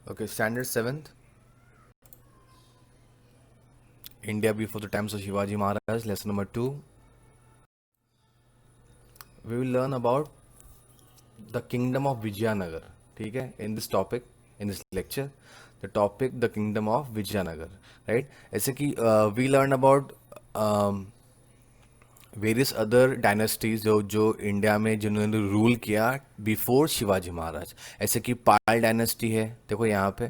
Okay, standard seventh. India before the times of Shivaji Maharaj. Lesson number 2. We will learn about the kingdom of Vijayanagar. ठीक है? In this topic, in this lecture, the topic the kingdom of Vijayanagar. Right? ऐसे कि we learn about various other dynasties जो India में जिन्होंने rule किया before Shivaji Maharaj. ऐसे कि पाल डायनेस्टी है, देखो यहाँ पे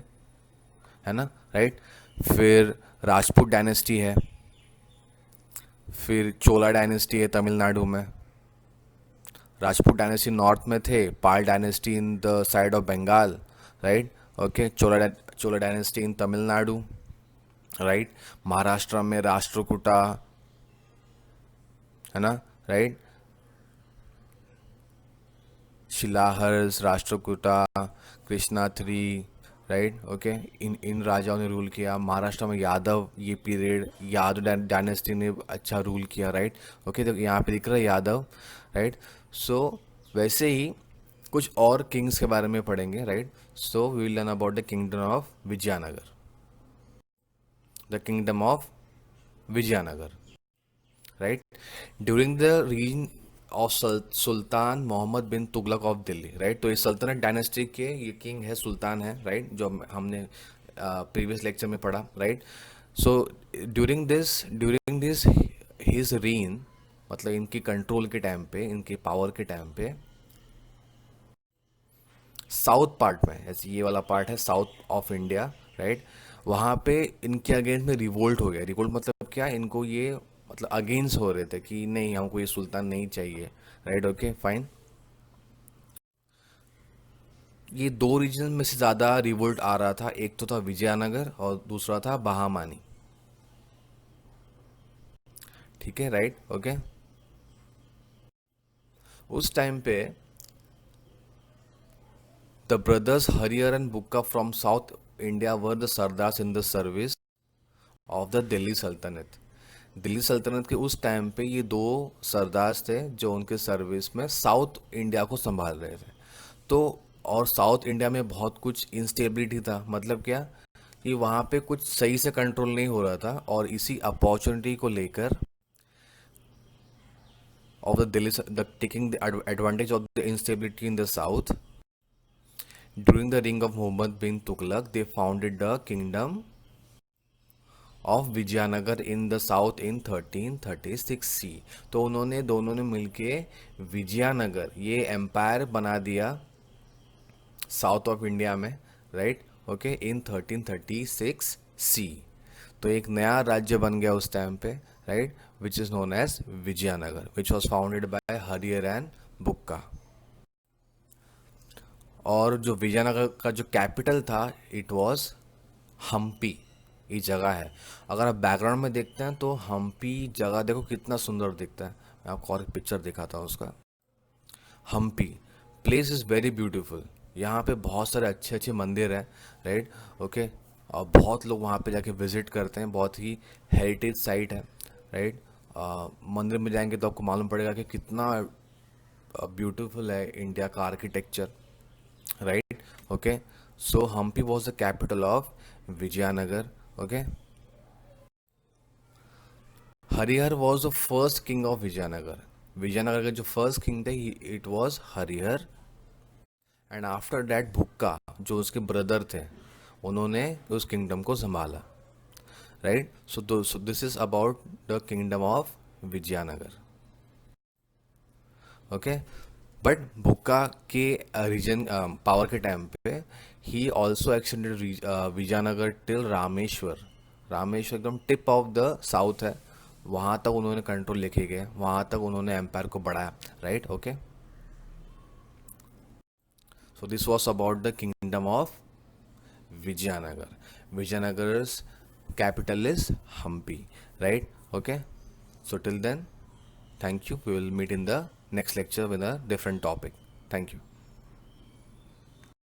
है ना, राइट. फिर राजपूत डायनेस्टी है, फिर चोला डायनेस्टी है तमिलनाडु में. राजपूत डायनेस्टी नॉर्थ में थे, Pala dynasty in the side of Bengal, right. Okay, Chola dynasty in Tamil Nadu, right. Maharashtra में राष्ट्रकूटा है ना, right. Shilaharas, Rashtrakuta, Krishna three, right. Okay, इन राजाओं ने रूल किया. महाराष्ट्र में यादव, ये पीरियड यादव डायनेस्टी ने अच्छा रूल किया, राइट. ओके, तो यहाँ पे दिख रहा है यादव, राइट. सो वैसे ही कुछ और किंग्स के बारे में पढ़ेंगे, right. So we will learn about the kingdom of Vijayanagar. The kingdom of Vijayanagar, right. During the region of sultan Muhammad bin Tughlaq of Delhi, right. तो ये सल्तनत डायनेस्टी के ये किंग है, सुल्तान है, राइट, जो हमने प्रीवियस लेक्चर में पढ़ा, right. So during this his reign, मतलब इनकी कंट्रोल के टाइम पे, इनके पावर के टाइम पे, साउथ पार्ट में, ऐसे ये वाला पार्ट है साउथ ऑफ इंडिया, राइट. वहाँ पे इनके अगेंस्ट में रिवोल्ट हो गया. रिवोल्ट मतलब क्या, इनको ये मतलब अगेंस्ट हो रहे थे कि नहीं, हमको ये सुल्तान नहीं चाहिए, राइट. Okay, fine. ये दो रीजन में से ज़्यादा रिवोल्ट आ रहा था. एक तो था विजयनगर और दूसरा था बहामानी. ठीक है, राइट. ओके, उस टाइम पे the brothers Harihar and Bukka from south India were the sardars in the service of the Delhi सल्तनत. दिल्ली सल्तनत के उस टाइम पे ये दो सरदार थे जो उनके सर्विस में साउथ इंडिया को संभाल रहे थे. तो और साउथ इंडिया में बहुत कुछ इंस्टेबिलिटी था. मतलब क्या, कि वहाँ पे कुछ सही से कंट्रोल नहीं हो रहा था, और इसी अपॉर्चुनिटी को लेकर of the Delhi the taking the advantage of the instability in the south, during the रिंग of Muhammad bin Tughlaq they founded the kingdom of Vijayanagar in the south in 1336 C. तो उन्होंने दोनों ने मिलके विजयनगर ये एम्पायर बना दिया साउथ ऑफ इंडिया में, राइट. Okay, in 1336 C. तो एक नया राज्य बन गया उस टाइम पे, right, which is known as Vijayanagar, which was founded by Harihara and Bukka. और जो विजयनगर का जो कैपिटल था, इट वॉज हम्पी. ये जगह है. अगर आप बैकग्राउंड में देखते हैं तो हम्पी जगह देखो कितना सुंदर दिखता है. मैं आपको और एक पिक्चर दिखाता हूँ उसका. Hampi place is very beautiful. यहाँ पे बहुत सारे अच्छे अच्छे मंदिर हैं, राइट. ओके, और बहुत लोग वहाँ पे जाके विजिट करते हैं. बहुत ही हेरिटेज साइट है, राइट. मंदिर में जाएंगे तो आपको मालूम पड़ेगा कि कितना ब्यूटीफुल है इंडिया का architecture, right. Okay, so Hampi was the capital of Vijayanagar. Okay, Harihara was the first king of Vijayanagar. Vijayanagar के जो फर्स्ट किंग थे, it was Harihara. And after that Bukka, जो उसके ब्रदर थे, उन्होंने उस किंगडम को संभाला, right. So this is about the kingdom of Vijayanagar. Okay, but Bukka के रीजन पावर के टाइम पे ही also extended Vijayanagar till Rameshwar. Rameshwar एकदम टिप ऑफ द साउथ है, वहाँ तक उन्होंने कंट्रोल लेके गए, वहाँ तक उन्होंने एम्पायर को बढ़ाया, right. Okay, so this was about the kingdom of Vijayanagar. Vijayanagar's capital is Hampi, right. Okay, so till then, thank you. We will meet in the next lecture with a different topic. Thank you.